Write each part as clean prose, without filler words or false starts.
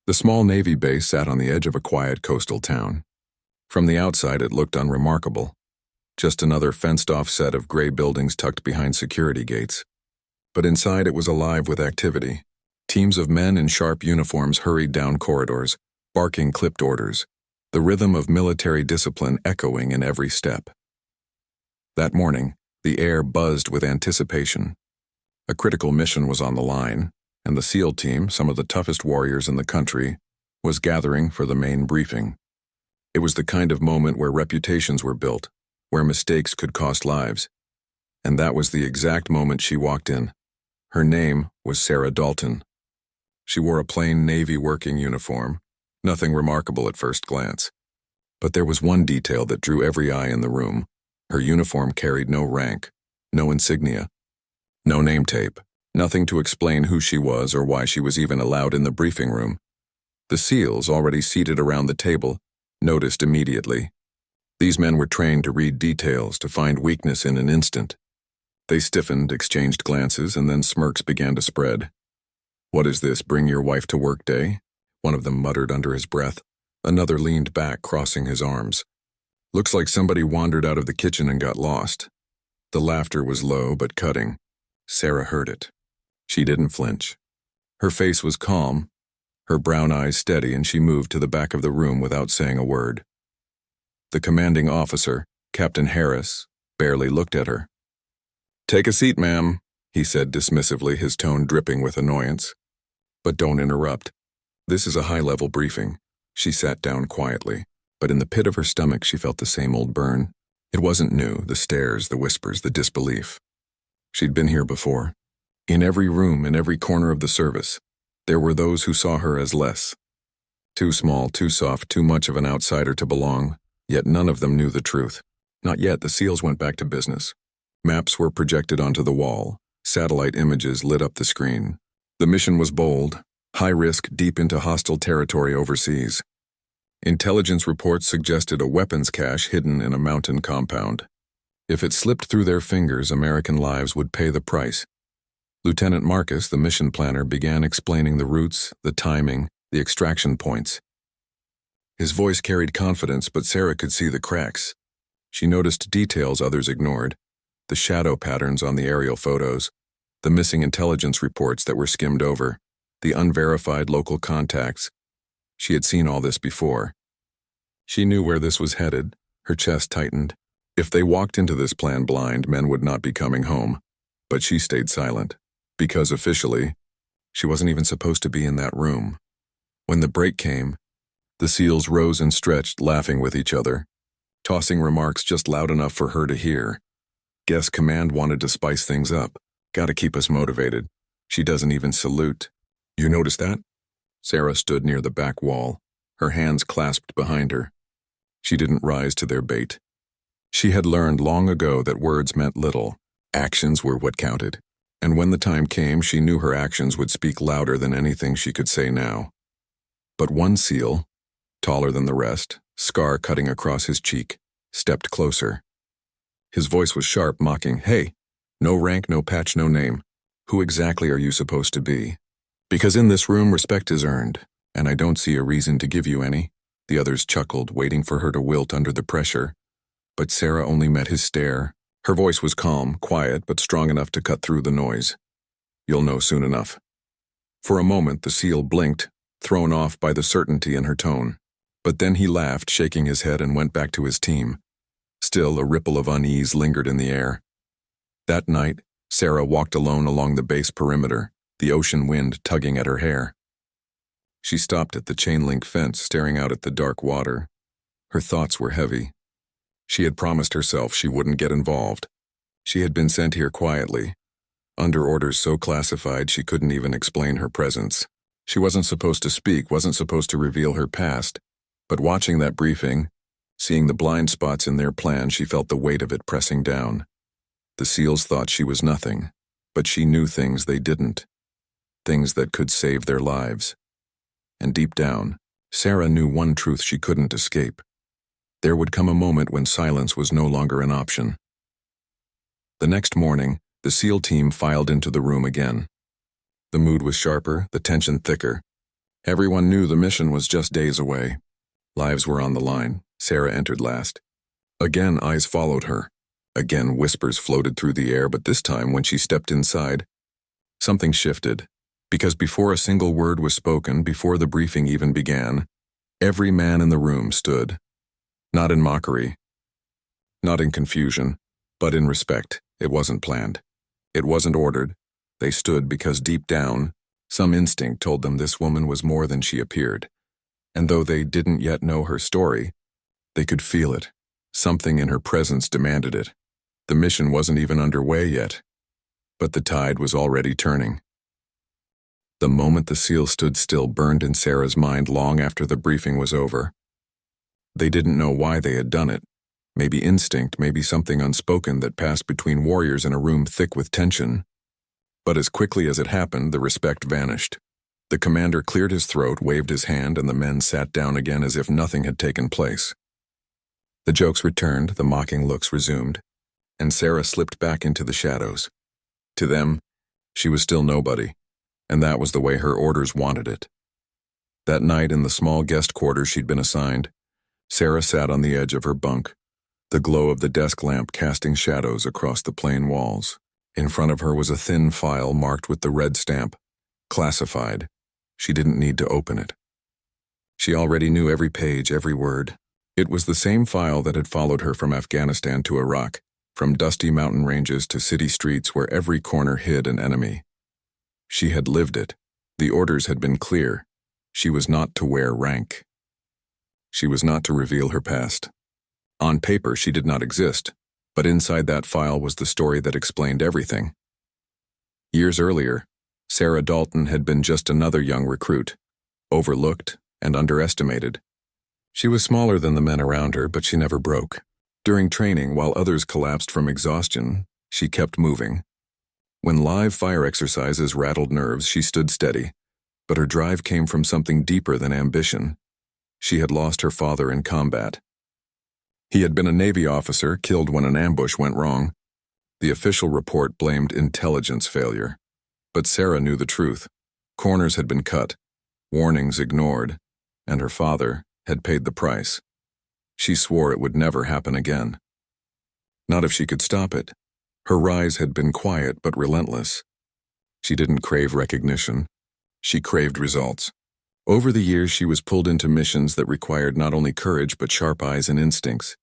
The small Navy base sat on the edge of a quiet coastal town. From the outside, it looked unremarkable. Just another fenced-off set of gray buildings tucked behind security gates. But inside, it was alive with activity. Teams of men in sharp uniforms hurried down corridors, barking clipped orders, the rhythm of military discipline echoing in every step. That morning, the air buzzed with anticipation. A critical mission was on the line, and the SEAL team, some of the toughest warriors in the country, was gathering for the main briefing. It was the kind of moment where reputations were built, where mistakes could cost lives. And that was the exact moment she walked in. Her name was Sarah Dalton. She wore a plain Navy working uniform, nothing remarkable at first glance. But there was one detail that drew every eye in the room. Her uniform carried no rank, no insignia, no name tape, nothing to explain who she was or why she was even allowed in the briefing room. The SEALs, already seated around the table, noticed immediately. These men were trained to read details, to find weakness in an instant. They stiffened, exchanged glances, and then smirks began to spread. "What is this, bring your wife to work day?" one of them muttered under his breath. Another leaned back, crossing his arms. "Looks like somebody wandered out of the kitchen and got lost." The laughter was low but cutting. Sarah heard it. She didn't flinch. Her face was calm, her brown eyes steady, and she moved to the back of the room without saying a word. The commanding officer, Captain Harris, barely looked at her. "Take a seat, ma'am," he said dismissively, his tone dripping with annoyance. "But don't interrupt. This is a high-level briefing." She sat down quietly, but in the pit of her stomach she felt the same old burn. It wasn't new, the stares, the whispers, the disbelief. She'd been here before. In every room, in every corner of the service, there were those who saw her as less. Too small, too soft, too much of an outsider to belong, yet none of them knew the truth. Not yet. The SEALs went back to business. Maps were projected onto the wall. Satellite images lit up the screen. The mission was bold, high risk, deep into hostile territory overseas. Intelligence reports suggested a weapons cache hidden in a mountain compound. If it slipped through their fingers, American lives would pay the price. Lieutenant Marcus, the mission planner, began explaining the routes, the timing, the extraction points. His voice carried confidence, but Sarah could see the cracks. She noticed details others ignored, the shadow patterns on the aerial photos, the missing intelligence reports that were skimmed over, the unverified local contacts. She had seen all this before. She knew where this was headed. Her chest tightened. If they walked into this plan blind, men would not be coming home. But she stayed silent, because officially, she wasn't even supposed to be in that room. When the break came, the SEALs rose and stretched, laughing with each other, tossing remarks just loud enough for her to hear. Guess command wanted to spice things up. Gotta keep us motivated. She doesn't even salute. You notice that? Sarah stood near the back wall, her hands clasped behind her. She didn't rise to their bait. She had learned long ago that words meant little. Actions were what counted. And when the time came, she knew her actions would speak louder than anything she could say now. But one SEAL, taller than the rest, scar cutting across his cheek, stepped closer. His voice was sharp, mocking, "Hey, no rank, no patch, no name. Who exactly are you supposed to be? Because in this room, respect is earned, and I don't see a reason to give you any." The others chuckled, waiting for her to wilt under the pressure. But Sarah only met his stare. Her voice was calm, quiet, but strong enough to cut through the noise. "You'll know soon enough." For a moment, the SEAL blinked, thrown off by the certainty in her tone. But then he laughed, shaking his head, and went back to his team. Still, a ripple of unease lingered in the air. That night, Sarah walked alone along the base perimeter, the ocean wind tugging at her hair. She stopped at the chain-link fence, staring out at the dark water. Her thoughts were heavy. She had promised herself she wouldn't get involved. She had been sent here quietly, under orders so classified she couldn't even explain her presence. She wasn't supposed to speak, wasn't supposed to reveal her past. But watching that briefing, seeing the blind spots in their plan, she felt the weight of it pressing down. The SEALs thought she was nothing, but she knew things they didn't. Things that could save their lives. And deep down, Sarah knew one truth she couldn't escape. There would come a moment when silence was no longer an option. The next morning, the SEAL team filed into the room again. The mood was sharper, the tension thicker. Everyone knew the mission was just days away. Lives were on the line. Sarah entered last. Again, eyes followed her. Again, whispers floated through the air, but this time, when she stepped inside, something shifted. Because before a single word was spoken, before the briefing even began, every man in the room stood. Not in mockery, not in confusion, but in respect. It wasn't planned. It wasn't ordered. They stood because deep down, some instinct told them this woman was more than she appeared. And though they didn't yet know her story, they could feel it. Something in her presence demanded it. The mission wasn't even underway yet, but the tide was already turning. The moment the seal stood still burned in Sarah's mind long after the briefing was over. They didn't know why they had done it. Maybe instinct, maybe something unspoken that passed between warriors in a room thick with tension. But as quickly as it happened, the respect vanished. The commander cleared his throat, waved his hand, and the men sat down again as if nothing had taken place. The jokes returned, the mocking looks resumed, and Sarah slipped back into the shadows. To them, she was still nobody, and that was the way her orders wanted it. That night in the small guest quarters she'd been assigned, Sarah sat on the edge of her bunk, the glow of the desk lamp casting shadows across the plain walls. In front of her was a thin file marked with the red stamp, classified. She didn't need to open it. She already knew every page, every word. It was the same file that had followed her from Afghanistan to Iraq, from dusty mountain ranges to city streets where every corner hid an enemy. She had lived it. The orders had been clear. She was not to wear rank. She was not to reveal her past. On paper, she did not exist, but inside that file was the story that explained everything. Years earlier, Sarah Dalton had been just another young recruit, overlooked and underestimated. She was smaller than the men around her, but she never broke. During training, while others collapsed from exhaustion, she kept moving. When live fire exercises rattled nerves, she stood steady, but her drive came from something deeper than ambition. She had lost her father in combat. He had been a Navy officer, killed when an ambush went wrong. The official report blamed intelligence failure. But Sarah knew the truth. Corners had been cut, warnings ignored, and her father had paid the price. She swore it would never happen again. Not if she could stop it. Her rise had been quiet but relentless. She didn't crave recognition. She craved results. Over the years, she was pulled into missions that required not only courage but sharp eyes and instincts.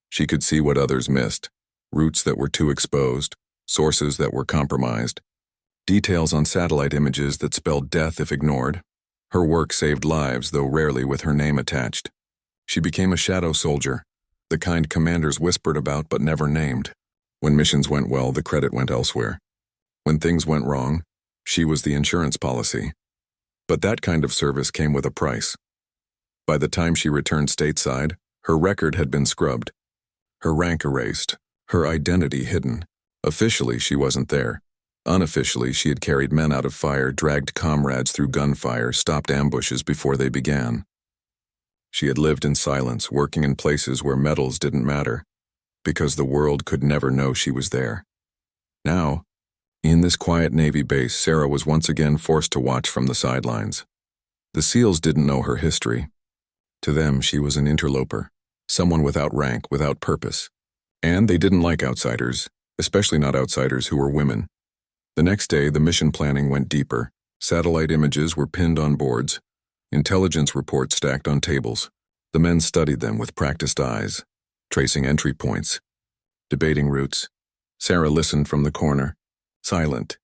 She could see what others missed, routes that were too exposed, sources that were compromised, details on satellite images that spelled death if ignored. Her work saved lives, though rarely with her name attached. She became a shadow soldier, the kind commanders whispered about but never named. When missions went well, the credit went elsewhere. When things went wrong, she was the insurance policy. But that kind of service came with a price. By the time she returned stateside, her record had been scrubbed, her rank erased, her identity hidden. Officially, she wasn't there. Unofficially, she had carried men out of fire, dragged comrades through gunfire, stopped ambushes before they began. She had lived in silence, working in places where medals didn't matter, because the world could never know she was there. Now, in this quiet Navy base, Sarah was once again forced to watch from the sidelines. The SEALs didn't know her history. To them, she was an interloper, someone without rank, without purpose. And they didn't like outsiders, especially not outsiders who were women. The next day, the mission planning went deeper. Satellite images were pinned on boards, intelligence reports stacked on tables. The men studied them with practiced eyes, tracing entry points, debating routes. Sarah listened from the corner, silent.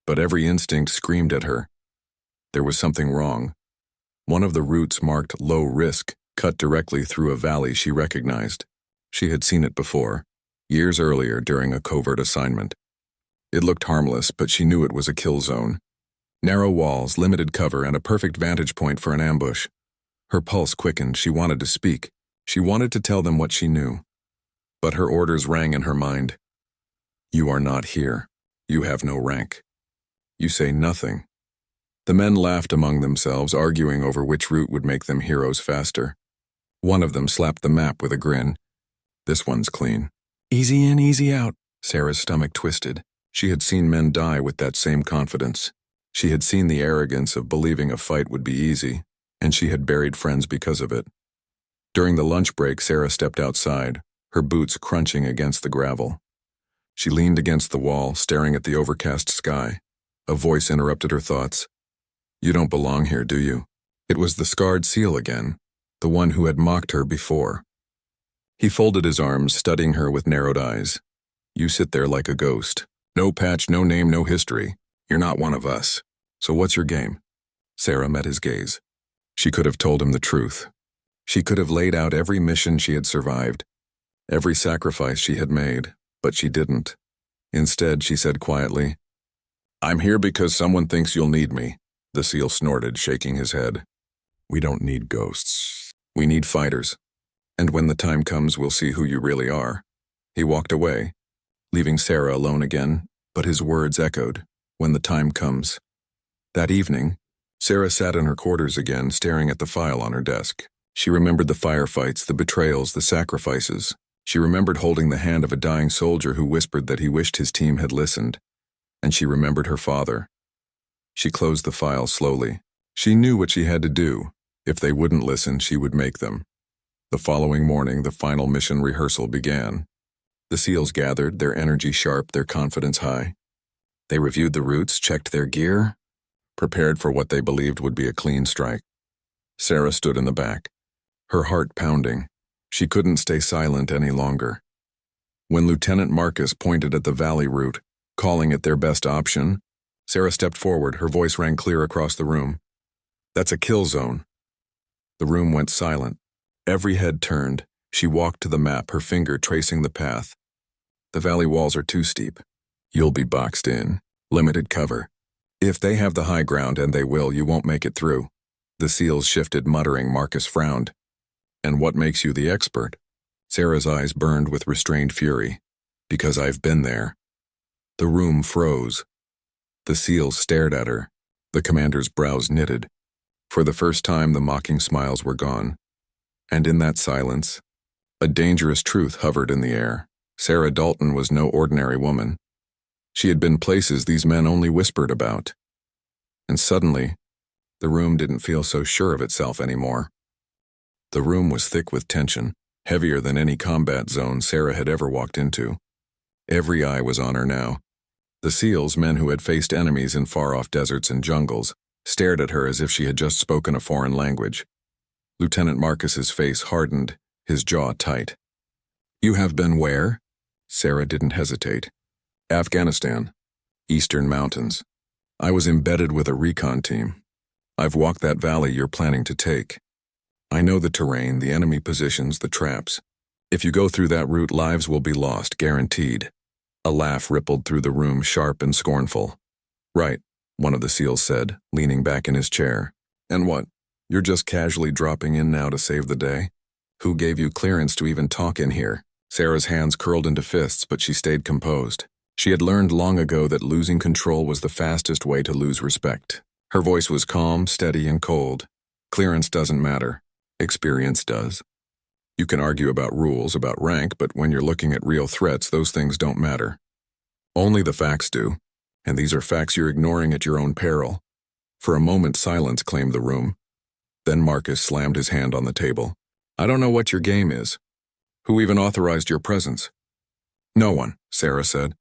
But every instinct screamed at her. There was something wrong. One of the routes marked low risk cut directly through a valley she recognized. She had seen it before, years earlier during a covert assignment. It looked harmless, but she knew it was a kill zone. Narrow walls, limited cover, and a perfect vantage point for an ambush. Her pulse quickened. She wanted to speak. She wanted to tell them what she knew. But her orders rang in her mind. You are not here. You have no rank. You say nothing. The men laughed among themselves, arguing over which route would make them heroes faster. One of them slapped the map with a grin. This one's clean. Easy in, easy out. Sarah's stomach twisted. She had seen men die with that same confidence. She had seen the arrogance of believing a fight would be easy, and she had buried friends because of it. During the lunch break, Sarah stepped outside, her boots crunching against the gravel. She leaned against the wall, staring at the overcast sky. A voice interrupted her thoughts. "You don't belong here, do you?" It was the scarred seal again, the one who had mocked her before. He folded his arms, studying her with narrowed eyes. "You sit there like a ghost. No patch, no name, no history. You're not one of us. So what's your game?" Sarah met his gaze. She could have told him the truth. She could have laid out every mission she had survived, every sacrifice she had made, but she didn't. Instead, she said quietly, "I'm here because someone thinks you'll need me." The seal snorted, shaking his head. "We don't need ghosts. We need fighters. And when the time comes, we'll see who you really are." He walked away, leaving Sarah alone again, but his words echoed, "When the time comes." That evening, Sarah sat in her quarters again, staring at the file on her desk. She remembered the firefights, the betrayals, the sacrifices. She remembered holding the hand of a dying soldier who whispered that he wished his team had listened. And she remembered her father. She closed the file slowly. She knew what she had to do. If they wouldn't listen, she would make them. The following morning, the final mission rehearsal began. The SEALs gathered, their energy sharp, their confidence high. They reviewed the routes, checked their gear, prepared for what they believed would be a clean strike. Sarah stood in the back, her heart pounding. She couldn't stay silent any longer. When Lieutenant Marcus pointed at the valley route, calling it their best option, Sarah stepped forward, her voice rang clear across the room. "That's a kill zone." The room went silent. Every head turned. She walked to the map, her finger tracing the path. "The valley walls are too steep. You'll be boxed in. Limited cover. If they have the high ground, and they will, you won't make it through." The SEALs shifted, muttering. Marcus frowned. "And what makes you the expert?" Sarah's eyes burned with restrained fury. "Because I've been there." The room froze. The SEALs stared at her. The commander's brows knitted. For the first time, the mocking smiles were gone. And in that silence, a dangerous truth hovered in the air. Sarah Dalton was no ordinary woman. She had been places these men only whispered about. And suddenly, the room didn't feel so sure of itself anymore. The room was thick with tension, heavier than any combat zone Sarah had ever walked into. Every eye was on her now. The SEALs, men who had faced enemies in far-off deserts and jungles, stared at her as if she had just spoken a foreign language. Lieutenant Marcus's face hardened, his jaw tight. "You have been where?" Sarah didn't hesitate. "Afghanistan. Eastern Mountains. I was embedded with a recon team. I've walked that valley you're planning to take. I know the terrain, the enemy positions, the traps. If you go through that route, lives will be lost, guaranteed." A laugh rippled through the room, sharp and scornful. "Right," one of the SEALs said, leaning back in his chair. "And what? You're just casually dropping in now to save the day? Who gave you clearance to even talk in here?" Sarah's hands curled into fists, but she stayed composed. She had learned long ago that losing control was the fastest way to lose respect. Her voice was calm, steady, and cold. "Clearance doesn't matter. Experience does. You can argue about rules, about rank, but when you're looking at real threats, those things don't matter. Only the facts do, and these are facts you're ignoring at your own peril." For a moment, silence claimed the room. Then Marcus slammed his hand on the table. "I don't know what your game is. Who even authorized your presence?" "No one," Sarah said.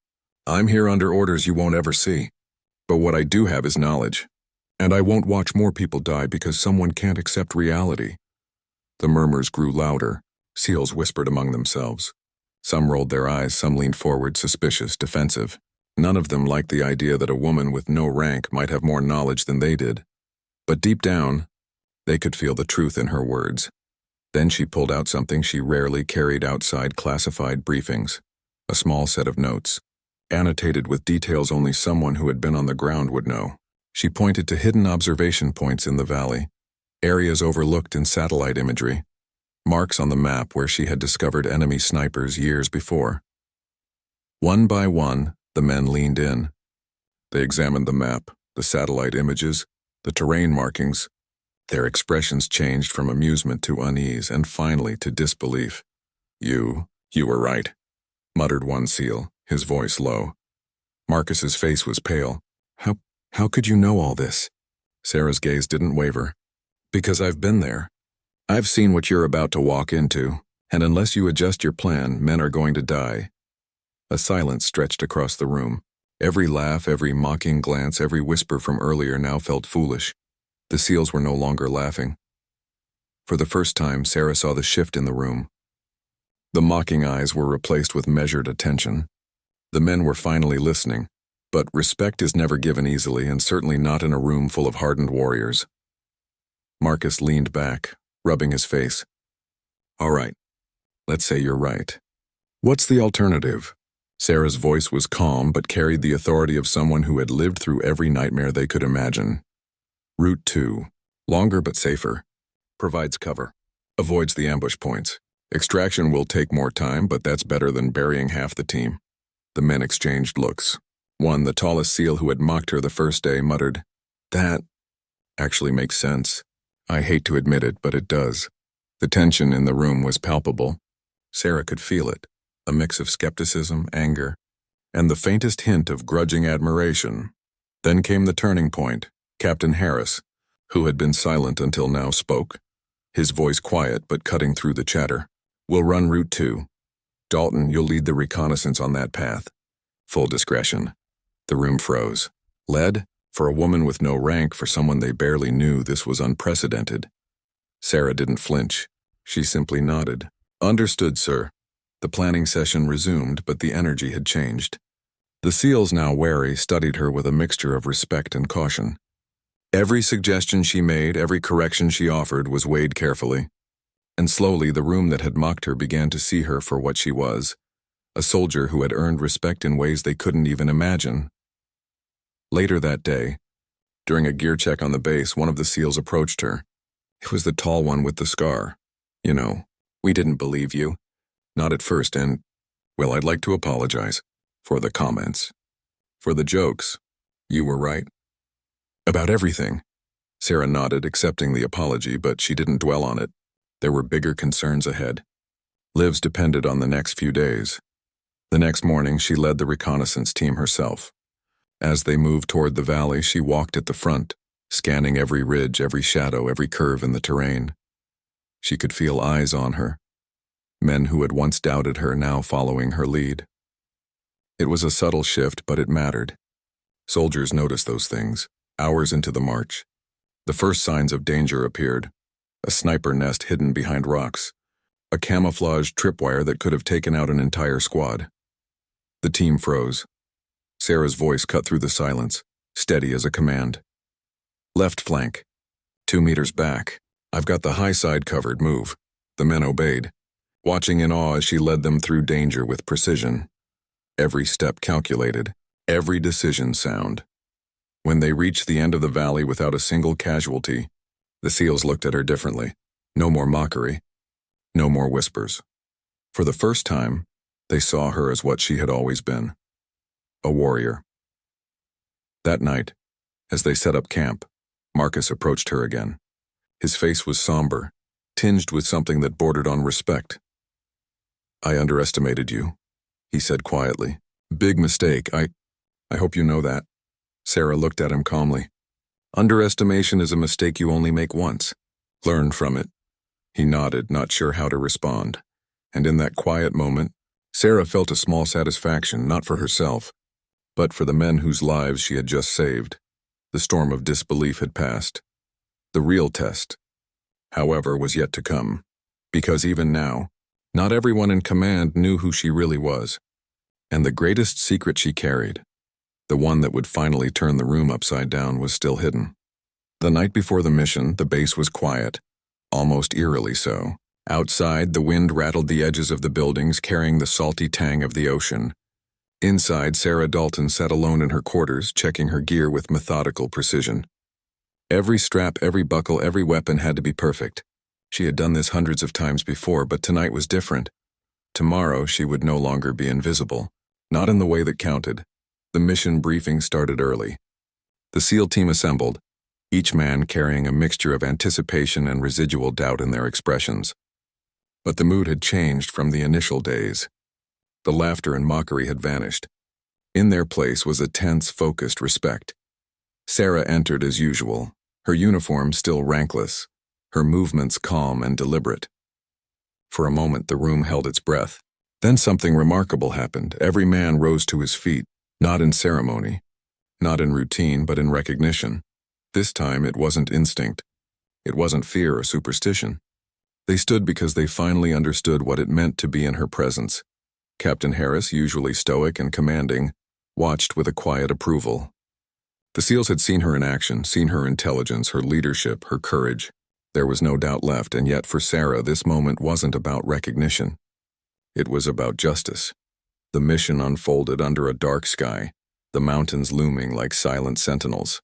"I'm here under orders you won't ever see. But what I do have is knowledge. And I won't watch more people die because someone can't accept reality." The murmurs grew louder. SEALs whispered among themselves. Some rolled their eyes, some leaned forward, suspicious, defensive. None of them liked the idea that a woman with no rank might have more knowledge than they did. But deep down, they could feel the truth in her words. Then she pulled out something she rarely carried outside classified briefings. A small set of notes, annotated with details only someone who had been on the ground would know. She pointed to hidden observation points in the valley, areas overlooked in satellite imagery, marks on the map where she had discovered enemy snipers years before. One by one, the men leaned in. They examined the map, the satellite images, the terrain markings. Their expressions changed from amusement to unease and finally to disbelief. You were right," muttered one SEAL, his voice low. Marcus's face was pale. How could you know all this? Sarah's gaze didn't waver. Because I've been there. I've seen what you're about to walk into, and unless you adjust your plan, men are going to die. A silence stretched across the room. Every laugh, every mocking glance, every whisper from earlier now felt foolish. The SEALs were no longer laughing. For the first time, Sarah saw the shift in the room. The mocking eyes were replaced with measured attention. The men were finally listening, but respect is never given easily, and certainly not in a room full of hardened warriors. Marcus leaned back, rubbing his face. All right, let's say you're right. What's the alternative? Sarah's voice was calm but carried the authority of someone who had lived through every nightmare they could imagine. Route 2, longer but safer. Provides cover. Avoids the ambush points. Extraction will take more time, but that's better than burying half the team. The men exchanged looks. One, the tallest SEAL who had mocked her the first day, muttered, "That actually makes sense. I hate to admit it, but it does." The tension in the room was palpable. Sarah could feel it, a mix of skepticism, anger, and the faintest hint of grudging admiration. Then came the turning point. Captain Harris, who had been silent until now, spoke. His voice quiet but cutting through the chatter. "We'll run Route 2. Dalton, you'll lead the reconnaissance on that path. Full discretion." The room froze. Led? For a woman with no rank, for someone they barely knew, this was unprecedented. Sarah didn't flinch. She simply nodded. "Understood, sir." The planning session resumed, but the energy had changed. The SEALs, now wary, studied her with a mixture of respect and caution. Every suggestion she made, every correction she offered, was weighed carefully. And slowly the room that had mocked her began to see her for what she was, a soldier who had earned respect in ways they couldn't even imagine. Later that day, during a gear check on the base, one of the SEALs approached her. It was the tall one with the scar. "You know, we didn't believe you. Not at first, and, well, I'd like to apologize for the comments. For the jokes. You were right. About everything." Sarah nodded, accepting the apology, but she didn't dwell on it. There were bigger concerns ahead. Lives depended on the next few days. The next morning, she led the reconnaissance team herself. As they moved toward the valley, she walked at the front, scanning every ridge, every shadow, every curve in the terrain. She could feel eyes on her. Men who had once doubted her now following her lead. It was a subtle shift, but it mattered. Soldiers noticed those things, hours into the march. The first signs of danger appeared. A sniper nest hidden behind rocks. A camouflaged tripwire that could have taken out an entire squad. The team froze. Sarah's voice cut through the silence, steady as a command. "Left flank. 2 meters back. I've got the high side covered, move." The men obeyed, watching in awe as she led them through danger with precision. Every step calculated, every decision sound. When they reached the end of the valley without a single casualty, the SEALs looked at her differently. No more mockery. No more whispers. For the first time, they saw her as what she had always been. A warrior. That night, as they set up camp, Marcus approached her again. His face was somber, tinged with something that bordered on respect. "I underestimated you," he said quietly. "Big mistake. I hope you know that." Sarah looked at him calmly. "Underestimation is a mistake you only make once. Learn from it." He nodded, not sure how to respond. And in that quiet moment, Sarah felt a small satisfaction, not for herself, but for the men whose lives she had just saved. The storm of disbelief had passed. The real test, however, was yet to come, because even now, not everyone in command knew who she really was, and the greatest secret she carried, the one that would finally turn the room upside down, was still hidden. The night before the mission, the base was quiet, almost eerily so. Outside, the wind rattled the edges of the buildings, carrying the salty tang of the ocean. Inside, Sarah Dalton sat alone in her quarters, checking her gear with methodical precision. Every strap, every buckle, every weapon had to be perfect. She had done this hundreds of times before, but tonight was different. Tomorrow, she would no longer be invisible, not in the way that counted. The mission briefing started early. The SEAL team assembled, each man carrying a mixture of anticipation and residual doubt in their expressions. But the mood had changed from the initial days. The laughter and mockery had vanished. In their place was a tense, focused respect. Sarah entered as usual, her uniform still rankless, her movements calm and deliberate. For a moment the room held its breath. Then something remarkable happened. Every man rose to his feet, not in ceremony, not in routine, but in recognition. This time it wasn't instinct. It wasn't fear or superstition. They stood because they finally understood what it meant to be in her presence. Captain Harris, usually stoic and commanding, watched with a quiet approval. The SEALs had seen her in action, seen her intelligence, her leadership, her courage. There was no doubt left, and yet for Sarah this moment wasn't about recognition. It was about justice. The mission unfolded under a dark sky, the mountains looming like silent sentinels.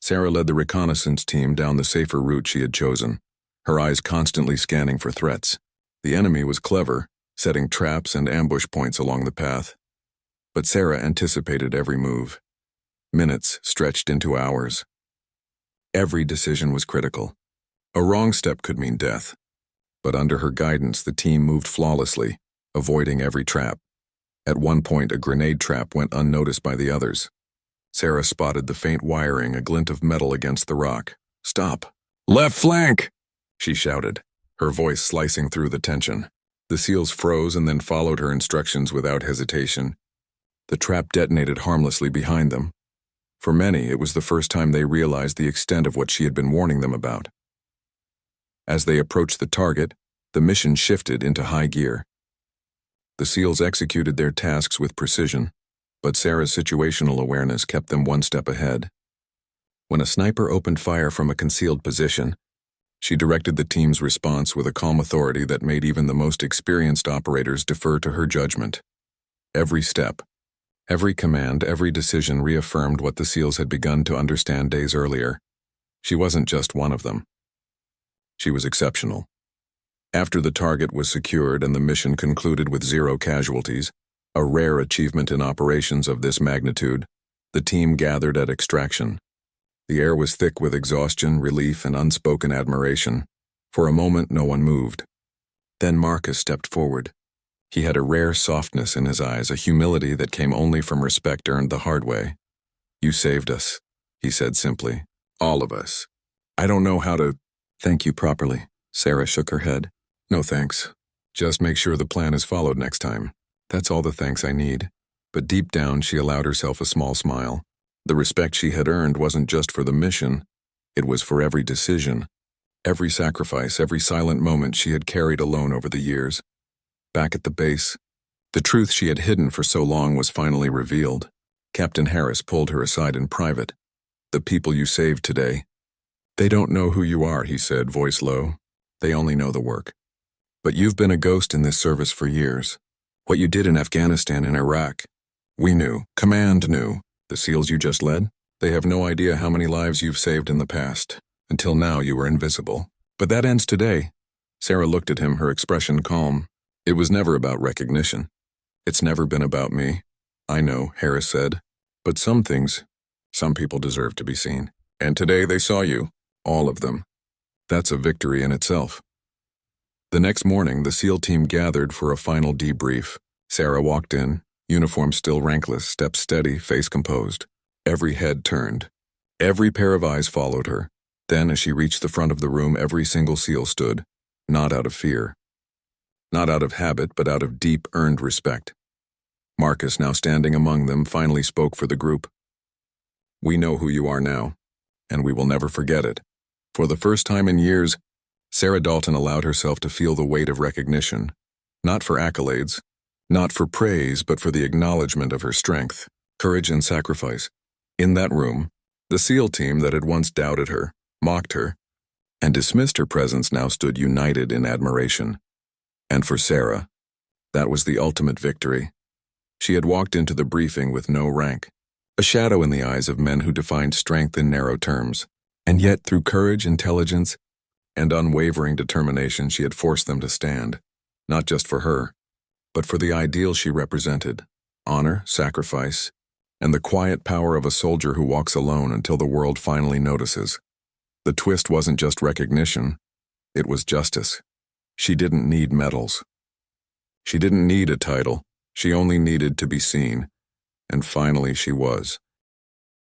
Sarah led the reconnaissance team down the safer route she had chosen, her eyes constantly scanning for threats. The enemy was clever, setting traps and ambush points along the path. But Sarah anticipated every move. Minutes stretched into hours. Every decision was critical. A wrong step could mean death. But under her guidance, the team moved flawlessly, avoiding every trap. At one point, a grenade trap went unnoticed by the others. Sarah spotted the faint wiring, a glint of metal against the rock. "Stop! Left flank!" she shouted, her voice slicing through the tension. The SEALs froze and then followed her instructions without hesitation. The trap detonated harmlessly behind them. For many, it was the first time they realized the extent of what she had been warning them about. As they approached the target, the mission shifted into high gear. The SEALs executed their tasks with precision, but Sarah's situational awareness kept them one step ahead. When a sniper opened fire from a concealed position, she directed the team's response with a calm authority that made even the most experienced operators defer to her judgment. Every step, every command, every decision reaffirmed what the SEALs had begun to understand days earlier. She wasn't just one of them. She was exceptional. After the target was secured and the mission concluded with 0 casualties, a rare achievement in operations of this magnitude, the team gathered at extraction. The air was thick with exhaustion, relief, and unspoken admiration. For a moment, no one moved. Then Marcus stepped forward. He had a rare softness in his eyes, a humility that came only from respect earned the hard way. "You saved us," he said simply. "All of us. I don't know how to thank you properly." Sarah shook her head. "No thanks. Just make sure the plan is followed next time. That's all the thanks I need." But deep down, she allowed herself a small smile. The respect she had earned wasn't just for the mission. It was for every decision, every sacrifice, every silent moment she had carried alone over the years. Back at the base, the truth she had hidden for so long was finally revealed. Captain Harris pulled her aside in private. "The people you saved today, they don't know who you are," he said, voice low. "They only know the work. But you've been a ghost in this service for years. What you did in Afghanistan and Iraq, we knew. Command knew. The SEALs you just led, they have no idea how many lives you've saved in the past. Until now, you were invisible. But that ends today." Sarah looked at him, her expression calm. "It was never about recognition. It's never been about me." "I know," Harris said. "But some things, some people deserve to be seen. And today they saw you. All of them. That's a victory in itself." The next morning, the SEAL team gathered for a final debrief. Sarah walked in, uniform still rankless, step steady, face composed. Every head turned. Every pair of eyes followed her. Then, as she reached the front of the room, every single SEAL stood, not out of fear. Not out of habit, but out of deep, earned respect. Marcus, now standing among them, finally spoke for the group. "We know who you are now, and we will never forget it." For the first time in years, Sarah Dalton allowed herself to feel the weight of recognition, not for accolades, not for praise, but for the acknowledgement of her strength, courage, and sacrifice. In that room, the SEAL team that had once doubted her, mocked her, and dismissed her presence now stood united in admiration. And for Sarah, that was the ultimate victory. She had walked into the briefing with no rank, a shadow in the eyes of men who defined strength in narrow terms, and yet through courage, intelligence, and unwavering determination she had forced them to stand, not just for her, but for the ideal she represented: honor, sacrifice, and the quiet power of a soldier who walks alone until the world finally notices. The twist wasn't just recognition, it was justice. She didn't need medals. She didn't need a title, she only needed to be seen, and finally she was.